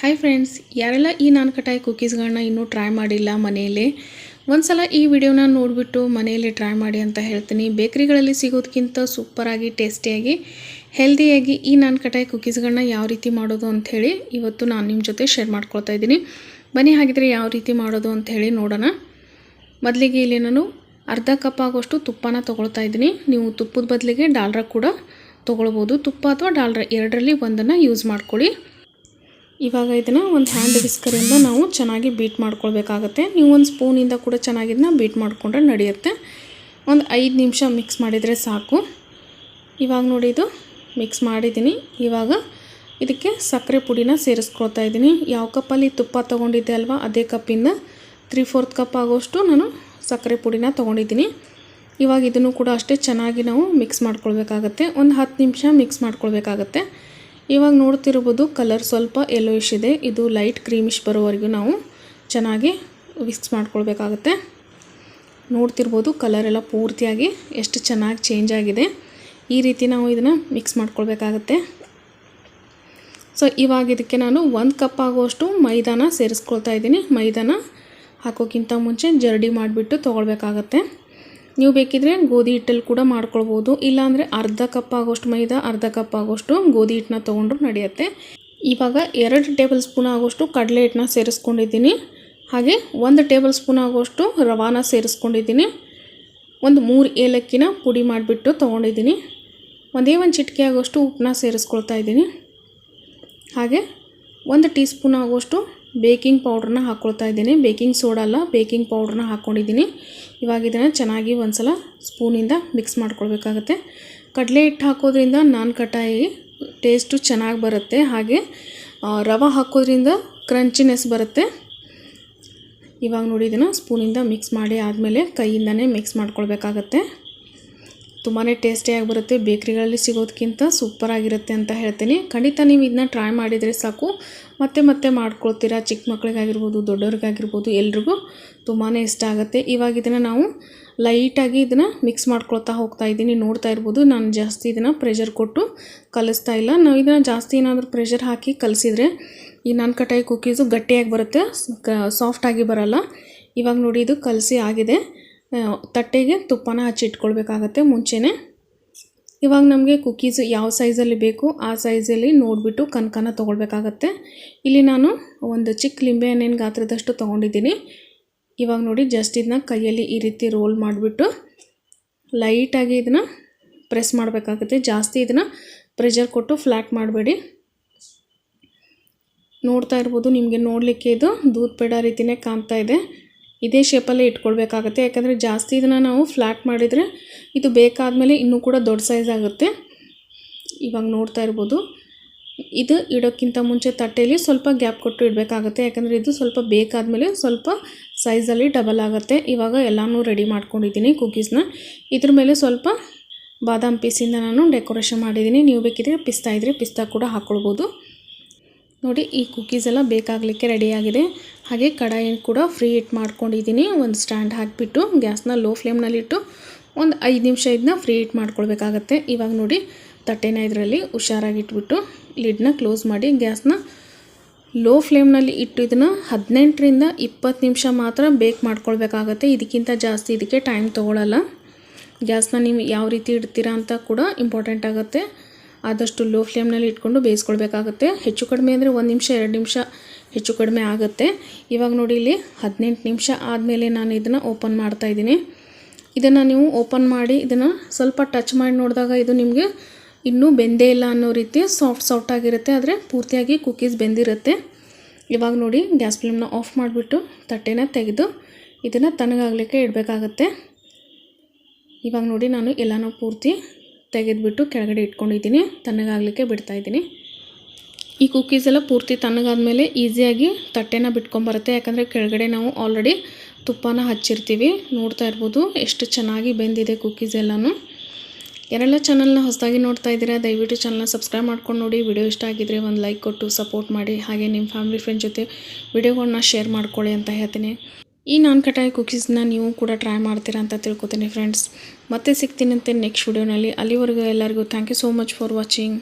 Hi friends, ಯಾರೆಲ್ಲ ಈ ನಾನ್ಕಟಾಯಿ ಕುಕೀಸ್ಗಳನ್ನ ಇನ್ನೂ ಟ್ರೈ ಮಾಡಿಲ್ಲ ಮನೆಯಲ್ಲೇ ಒಂದ್ಸಲ ಈ ವಿಡಿಯೋನ ನೋಡಿಬಿಟ್ಟು ಮನೆಯಲ್ಲಿ ಟ್ರೈ ಮಾಡಿ ಅಂತ ಹೇಳ್ತೀನಿ. ಬೇಕರಿಗಳಲ್ಲಿ ಸಿಗೋದಕ್ಕಿಂತ ಸೂಪರಾಗಿ ಟೇಸ್ಟಿಯಾಗಿ ಹೆಲ್ದಿಯಾಗಿ ಈ ನಾನ್ಕಟಾಯಿ ಕುಕೀಸ್ಗಳನ್ನ ಯಾವ ರೀತಿ ಮಾಡೋದು ಅಂಥೇಳಿ ಇವತ್ತು ನಾನು ನಿಮ್ಮ ಜೊತೆ ಶೇರ್ ಮಾಡ್ಕೊಳ್ತಾ ಇದ್ದೀನಿ. ಬನ್ನಿ ಹಾಗಿದ್ರೆ ಯಾವ ರೀತಿ ಮಾಡೋದು ಅಂಥೇಳಿ ನೋಡೋಣ. ಮೊದಲಿಗೆ ಇಲ್ಲಿ ನಾನು ಅರ್ಧ ಕಪ್ ಆಗೋಷ್ಟು ತುಪ್ಪನ ತೊಗೊಳ್ತಾ ಇದ್ದೀನಿ. ನೀವು ತುಪ್ಪದ ಬದಲಿಗೆ ಡಾಲ್ರ ಕೂಡ ತೊಗೊಳ್ಬೋದು. ತುಪ್ಪ ಅಥವಾ ಡಾಲ್ರ ಎರಡರಲ್ಲಿ ಒಂದನ್ನು ಯೂಸ್ ಮಾಡ್ಕೊಳ್ಳಿ. ಇವಾಗ ಇದನ್ನು ಒಂದು ಹ್ಯಾಂಡ್ ವಿಸ್ಕರಿಂದ ನಾವು ಚೆನ್ನಾಗಿ ಬೀಟ್ ಮಾಡ್ಕೊಳ್ಬೇಕಾಗತ್ತೆ. ನೀವು ಒಂದು ಸ್ಪೂನಿಂದ ಕೂಡ ಚೆನ್ನಾಗಿ ಇದನ್ನ ಬೀಟ್ ಮಾಡಿಕೊಂಡ್ರೆ ನಡೆಯುತ್ತೆ. ಒಂದು 5 ನಿಮಿಷ ಮಿಕ್ಸ್ ಮಾಡಿದರೆ ಸಾಕು. ಇವಾಗ ನೋಡಿ ಇದು ಮಿಕ್ಸ್ ಮಾಡಿದ್ದೀನಿ. ಇವಾಗ ಇದಕ್ಕೆ ಸಕ್ಕರೆ ಪುಡಿನ ಸೇರಿಸ್ಕೊಳ್ತಾ ಇದ್ದೀನಿ. ಯಾವ ಕಪ್ಪಲ್ಲಿ ತುಪ್ಪ ತೊಗೊಂಡಿದ್ದೆ ಅಲ್ವಾ, ಅದೇ ಕಪ್ಪಿಂದ 3/4 ಕಪ್ ಆಗೋಷ್ಟು ನಾನು ಸಕ್ಕರೆ ಪುಡಿನ ತೊಗೊಂಡಿದ್ದೀನಿ. ಇವಾಗ ಇದನ್ನು ಕೂಡ ಅಷ್ಟೇ ಚೆನ್ನಾಗಿ ನಾವು ಮಿಕ್ಸ್ ಮಾಡ್ಕೊಳ್ಬೇಕಾಗತ್ತೆ. ಒಂದು 10 ನಿಮಿಷ ಮಿಕ್ಸ್ ಮಾಡ್ಕೊಳ್ಬೇಕಾಗತ್ತೆ. ಇವಾಗ ನೋಡ್ತಿರ್ಬೋದು ಕಲರ್ ಸ್ವಲ್ಪ ಯೆಲ್ಲೋಯಿಶ್ ಇದೆ. ಇದು ಲೈಟ್ ಕ್ರೀಮಿಶ್ ಬರೋವರೆಗೂ ನಾವು ಚೆನ್ನಾಗಿ ಮಿಕ್ಸ್ ಮಾಡ್ಕೊಳ್ಬೇಕಾಗತ್ತೆ. ನೋಡ್ತಿರ್ಬೋದು ಕಲರ್ ಎಲ್ಲ ಪೂರ್ತಿಯಾಗಿ ಎಷ್ಟು ಚೆನ್ನಾಗಿ ಚೇಂಜ್ ಆಗಿದೆ. ಈ ರೀತಿ ನಾವು ಇದನ್ನು ಮಿಕ್ಸ್ ಮಾಡ್ಕೊಳ್ಬೇಕಾಗತ್ತೆ. ಸೊ ಇವಾಗ ಇದಕ್ಕೆ ನಾನು 1 ಕಪ್ ಆಗುವಷ್ಟು ಮೈದಾನ ಸೇರಿಸ್ಕೊಳ್ತಾ ಇದ್ದೀನಿ. ಮೈದಾನ ಹಾಕೋಕ್ಕಿಂತ ಮುಂಚೆ ಜರಡಿ ಮಾಡಿಬಿಟ್ಟು ತೊಗೊಳ್ಬೇಕಾಗತ್ತೆ. ನೀವು ಬೇಕಿದ್ರೆ ಗೋಧಿ ಹಿಟ್ಟಲ್ಲಿ ಕೂಡ ಮಾಡ್ಕೊಳ್ಬೋದು. ಇಲ್ಲಾಂದರೆ ಅರ್ಧ ಕಪ್ ಆಗೋಷ್ಟು ಮೈದಾ, ಅರ್ಧ ಕಪ್ ಆಗೋಷ್ಟು ಗೋಧಿ ಹಿಟ್ಟನ್ನ ತೊಗೊಂಡ್ರು ನಡೆಯುತ್ತೆ. ಇವಾಗ 2 ಟೇಬಲ್ ಸ್ಪೂನ್ ಆಗೋಷ್ಟು ಕಡಲೆ ಹಿಟ್ಟನ್ನ ಸೇರಿಸ್ಕೊಂಡಿದ್ದೀನಿ. ಹಾಗೆ 1 ಟೇಬಲ್ ಸ್ಪೂನ್ ಆಗೋಷ್ಟು ರವಾನ ಸೇರಿಸ್ಕೊಂಡಿದ್ದೀನಿ. ಒಂದು 3 ಏಲಕ್ಕಿನ ಪುಡಿ ಮಾಡಿಬಿಟ್ಟು ತೊಗೊಂಡಿದ್ದೀನಿ. ಒಂದೇ ಒಂದು ಚಿಟಿಕೆ ಆಗೋಷ್ಟು ಉಪ್ಪನ್ನ ಸೇರಿಸ್ಕೊಳ್ತಾ ಇದ್ದೀನಿ. ಹಾಗೆ 1 ಟೀ ಸ್ಪೂನ್ ಆಗೋಷ್ಟು ಬೇಕಿಂಗ್ ಪೌಡ್ರನ್ನ ಹಾಕ್ಕೊಳ್ತಾ ಇದ್ದೀನಿ. ಬೇಕಿಂಗ್ ಸೋಡಾ ಅಲ್ಲ, ಬೇಕಿಂಗ್ ಪೌಡ್ರನ್ನ ಹಾಕ್ಕೊಂಡಿದ್ದೀನಿ. ಇವಾಗ ಇದನ್ನು ಚೆನ್ನಾಗಿ ಒಂದು ಸಲ ಸ್ಪೂನಿಂದ ಮಿಕ್ಸ್ ಮಾಡ್ಕೊಳ್ಬೇಕಾಗತ್ತೆ. ಕಡಲೆ ಹಿಟ್ಟು ಹಾಕೋದ್ರಿಂದ ನಾನ್ಕಟಾಯಿ ಟೇಸ್ಟು ಚೆನ್ನಾಗಿ ಬರುತ್ತೆ. ಹಾಗೆ ರವೆ ಹಾಕೋದ್ರಿಂದ ಕ್ರಂಚಿನೆಸ್ ಬರುತ್ತೆ. ಇವಾಗ ನೋಡಿ ಇದನ್ನು ಸ್ಪೂನಿಂದ ಮಿಕ್ಸ್ ಮಾಡಿ ಆದಮೇಲೆ ಕೈಯಿಂದನೇ ಮಿಕ್ಸ್ ಮಾಡ್ಕೊಳ್ಬೇಕಾಗತ್ತೆ. ತುಂಬಾ ಟೇಸ್ಟಿಯಾಗಿ ಬರುತ್ತೆ. ಬೇಕ್ರಿಗಳಲ್ಲಿ ಸಿಗೋದಕ್ಕಿಂತ ಸೂಪರಾಗಿರುತ್ತೆ ಅಂತ ಹೇಳ್ತೀನಿ. ಖಂಡಿತ ನೀವು ಇದನ್ನ ಟ್ರೈ ಮಾಡಿದರೆ ಸಾಕು, ಮತ್ತೆ ಮತ್ತೆ ಮಾಡ್ಕೊಳ್ತೀರಾ. ಚಿಕ್ಕ ಮಕ್ಕಳಿಗಾಗಿರ್ಬೋದು, ದೊಡ್ಡವ್ರಿಗಾಗಿರ್ಬೋದು, ಎಲ್ರಿಗೂ ತುಂಬಾ ಇಷ್ಟ ಆಗುತ್ತೆ. ಇವಾಗ ಇದನ್ನು ನಾವು ಲೈಟಾಗಿ ಇದನ್ನು ಮಿಕ್ಸ್ ಮಾಡ್ಕೊಳ್ತಾ ಹೋಗ್ತಾ ಇದ್ದೀನಿ. ನೋಡ್ತಾ ಇರ್ಬೋದು ನಾನು ಜಾಸ್ತಿ ಇದನ್ನು ಪ್ರೆಷರ್ ಕೊಟ್ಟು ಕಲಿಸ್ತಾ ಇಲ್ಲ. ನಾವು ಇದನ್ನು ಜಾಸ್ತಿ ಏನಾದರೂ ಪ್ರೆಷರ್ ಹಾಕಿ ಕಲಿಸಿದ್ರೆ ಈ ನಾನ್ಕಟಾಯಿ ಕುಕ್ಕೀಸು ಗಟ್ಟಿಯಾಗಿ ಬರುತ್ತೆ, ಸಾಫ್ಟಾಗಿ ಬರಲ್ಲ. ಇವಾಗ ನೋಡಿ ಇದು ಕಲಸಿ ಆಗಿದೆ. ತಟ್ಟೆಗೆ ತುಪ್ಪನ ಹಚ್ಚಿಟ್ಕೊಳ್ಬೇಕಾಗತ್ತೆ ಮುಂಚೆನೇ. ಇವಾಗ ನಮಗೆ ಕುಕ್ಕೀಸ್ ಯಾವ ಸೈಜಲ್ಲಿ ಬೇಕು ಆ ಸೈಜಲ್ಲಿ ನೋಡಿಬಿಟ್ಟು ಕನಕನ ತೊಗೊಳ್ಬೇಕಾಗತ್ತೆ. ಇಲ್ಲಿ ನಾನು ಒಂದು ಚಿಕ್ಕ ಲಿಂಬೆಹಣ್ಣಿನ ಗಾತ್ರದಷ್ಟು ತೊಗೊಂಡಿದ್ದೀನಿ. ಇವಾಗ ನೋಡಿ ಜಸ್ಟ್ ಇದನ್ನ ಕೈಯಲ್ಲಿ ಈ ರೀತಿ ರೋಲ್ ಮಾಡಿಬಿಟ್ಟು ಲೈಟಾಗಿ ಇದನ್ನು ಪ್ರೆಸ್ ಮಾಡಬೇಕಾಗುತ್ತೆ. ಜಾಸ್ತಿ ಇದನ್ನು ಪ್ರೆಷರ್ ಕೊಟ್ಟು ಫ್ಲ್ಯಾಟ್ ಮಾಡಬೇಡಿ. ನೋಡ್ತಾ ಇರ್ಬೋದು ನಿಮಗೆ ನೋಡಲಿಕ್ಕೆ ಇದು ದೂದ್ ಪೇಡ ರೀತಿಯೇ ಕಾಣ್ತಾ ಇದೆ. ಇದೇ ಶೇಪಲ್ಲೇ ಇಟ್ಕೊಳ್ಬೇಕಾಗತ್ತೆ. ಯಾಕಂದರೆ ಜಾಸ್ತಿ ಇದನ್ನು ನಾವು ಫ್ಲ್ಯಾಟ್ ಮಾಡಿದರೆ ಇದು ಬೇಕಾದಮೇಲೆ ಇನ್ನೂ ಕೂಡ ದೊಡ್ಡ ಸೈಜ್ ಆಗುತ್ತೆ. ಇವಾಗ ನೋಡ್ತಾ ಇರ್ಬೋದು ಇದು ಇಡೋಕ್ಕಿಂತ ಮುಂಚೆ ತಟ್ಟೆಯಲ್ಲಿ ಸ್ವಲ್ಪ ಗ್ಯಾಪ್ ಕೊಟ್ಟು ಇಡಬೇಕಾಗತ್ತೆ. ಯಾಕಂದರೆ ಇದು ಸ್ವಲ್ಪ ಬೇಕಾದಮೇಲೆ ಸ್ವಲ್ಪ ಸೈಜಲ್ಲಿ ಡಬಲ್ ಆಗುತ್ತೆ. ಇವಾಗ ಎಲ್ಲನೂ ರೆಡಿ ಮಾಡ್ಕೊಂಡಿದ್ದೀನಿ ಕುಕ್ಕೀಸ್ನ. ಇದ್ರ ಮೇಲೆ ಸ್ವಲ್ಪ ಬಾದಾಮ್ ಪೀಸಿಂದ ನಾನು ಡೆಕೋರೇಷನ್ ಮಾಡಿದ್ದೀನಿ. ನೀವು ಬೇಕಿದ್ರೆ ಪಿಸ್ತಾ ಇದ್ದರೆ ಪಿಸ್ತಾ ಕೂಡ ಹಾಕ್ಕೊಳ್ಬೋದು. ನೋಡಿ ಈ ಕುಕ್ಕೀಸ್ ಎಲ್ಲ ಬೇಕಾಗಲಿಕ್ಕೆ ರೆಡಿಯಾಗಿದೆ. ಹಾಗೆ ಕಡಾಯಿ ಕೂಡ ಫ್ರೀ ಹಿಟ್ ಮಾಡ್ಕೊಂಡಿದ್ದೀನಿ. ಒಂದು ಸ್ಟ್ಯಾಂಡ್ ಹಾಕಿಬಿಟ್ಟು ಗ್ಯಾಸ್ನ ಲೋ ಫ್ಲೇಮ್ನಲ್ಲಿಟ್ಟು ಒಂದು 5 ನಿಮಿಷ ಇದನ್ನ ಫ್ರೀ ಹಿಟ್ ಮಾಡ್ಕೊಳ್ಬೇಕಾಗತ್ತೆ. ಇವಾಗ ನೋಡಿ ತಟ್ಟೆನ ಇದರಲ್ಲಿ ಹುಷಾರಾಗಿಟ್ಬಿಟ್ಟು ಲಿಡ್ನ ಕ್ಲೋಸ್ ಮಾಡಿ ಗ್ಯಾಸ್ನ ಲೋ ಫ್ಲೇಮ್ನಲ್ಲಿ ಇಟ್ಟು ಇದನ್ನು 18ರಿಂದ 20 ನಿಮಿಷ ಮಾತ್ರ ಬೇಕ್ ಮಾಡ್ಕೊಳ್ಬೇಕಾಗತ್ತೆ. ಇದಕ್ಕಿಂತ ಜಾಸ್ತಿ ಇದಕ್ಕೆ ಟೈಮ್ ತೊಗೊಳ್ಳಲ್ಲ. ಗ್ಯಾಸ್ನ ನೀವು ಯಾವ ರೀತಿ ಇಡ್ತೀರಾ ಅಂತ ಕೂಡ ಇಂಪಾರ್ಟೆಂಟ್ ಆಗುತ್ತೆ. ಆದಷ್ಟು ಲೋ ಫ್ಲೇಮ್ನಲ್ಲಿ ಇಟ್ಕೊಂಡು ಬೇಯಿಸ್ಕೊಳ್ಬೇಕಾಗತ್ತೆ. ಹೆಚ್ಚು ಕಡಿಮೆ ಅಂದರೆ 1 ನಿಮಿಷ 2 ನಿಮಿಷ ಹೆಚ್ಚು ಕಡಿಮೆ ಆಗುತ್ತೆ. ಇವಾಗ ನೋಡಿ ಇಲ್ಲಿ 18 ನಿಮಿಷ ಆದಮೇಲೆ ನಾನು ಇದನ್ನು ಓಪನ್ ಮಾಡ್ತಾಯಿದ್ದೀನಿ. ಇದನ್ನು ನೀವು ಓಪನ್ ಮಾಡಿ ಇದನ್ನು ಸ್ವಲ್ಪ ಟಚ್ ಮಾಡಿ ನೋಡಿದಾಗ ಇದು ನಿಮಗೆ ಇನ್ನೂ ಬೆಂದೇ ಇಲ್ಲ ಅನ್ನೋ ರೀತಿ ಸಾಫ್ಟ್ ಆಗಿರುತ್ತೆ. ಆದರೆ ಪೂರ್ತಿಯಾಗಿ ಕುಕ್ಕೀಸ್ ಬೆಂದಿರುತ್ತೆ. ಇವಾಗ ನೋಡಿ ಗ್ಯಾಸ್ ಫ್ಲೇಮ್ನ ಆಫ್ ಮಾಡಿಬಿಟ್ಟು ತಟ್ಟೆನ ತೆಗೆದು ಇದನ್ನು ತಣ್ಣಗಾಗಲಿಕ್ಕೆ ಇಡಬೇಕಾಗತ್ತೆ. ಇವಾಗ ನೋಡಿ ನಾನು ಎಲ್ಲನೂ ಪೂರ್ತಿ ತೆಗೆದುಬಿಟ್ಟು ಕೆಳಗಡೆ ಇಟ್ಕೊಂಡಿದ್ದೀನಿ. ತಣ್ಣಗಾಗಲಿಕ್ಕೆ ಬಿಡ್ತಾಯಿದ್ದೀನಿ. ಈ ಕುಕ್ಕೀಸ್ ಎಲ್ಲ ಪೂರ್ತಿ ತಣ್ಣಗಾದ್ಮೇಲೆ ಈಸಿಯಾಗಿ ತಟ್ಟೆನ ಬಿಟ್ಕೊಂಬರುತ್ತೆ. ಯಾಕಂದರೆ ಕೆಳಗಡೆ ನಾವು ಆಲ್ರೆಡಿ ತುಪ್ಪನ ಹಚ್ಚಿರ್ತೀವಿ. ನೋಡ್ತಾ ಇರ್ಬೋದು ಎಷ್ಟು ಚೆನ್ನಾಗಿ ಬೆಂದಿದೆ ಕುಕ್ಕೀಸ್ ಎಲ್ಲನೂ. ಯಾರೆಲ್ಲ ಚಾನಲ್ನ ಹೊಸದಾಗಿ ನೋಡ್ತಾ ಇದ್ದೀರಾ ದಯವಿಟ್ಟು ಚಾನಲ್ನ ಸಬ್ಸ್ಕ್ರೈಬ್ ಮಾಡ್ಕೊಂಡು ನೋಡಿ. ವಿಡಿಯೋ ಇಷ್ಟ ಆಗಿದ್ದರೆ ಒಂದು ಲೈಕ್ ಕೊಟ್ಟು ಸಪೋರ್ಟ್ ಮಾಡಿ. ಹಾಗೆ ನಿಮ್ಮ ಫ್ಯಾಮಿಲಿ ಫ್ರೆಂಡ್ ಜೊತೆ ವಿಡಿಯೋಗಳನ್ನ ಶೇರ್ ಮಾಡ್ಕೊಳ್ಳಿ ಅಂತ ಹೇಳ್ತೀನಿ. ಈ ನಾನ್ಕಟಾಯಿ ಕುಕ್ಕೀಸ್ನ ನೀವು ಕೂಡ ಟ್ರೈ ಮಾಡ್ತೀರಾ ಅಂತ ತಿಳ್ಕೊತೀನಿ ಫ್ರೆಂಡ್ಸ್. ಮತ್ತೆ ಸಿಗ್ತೀನಂತೆ ನೆಕ್ಸ್ಟ್ ವಿಡಿಯೋನಲ್ಲಿ. ಅಲ್ಲಿವರೆಗೂ ಎಲ್ಲರಿಗೂ thank you so much for watching.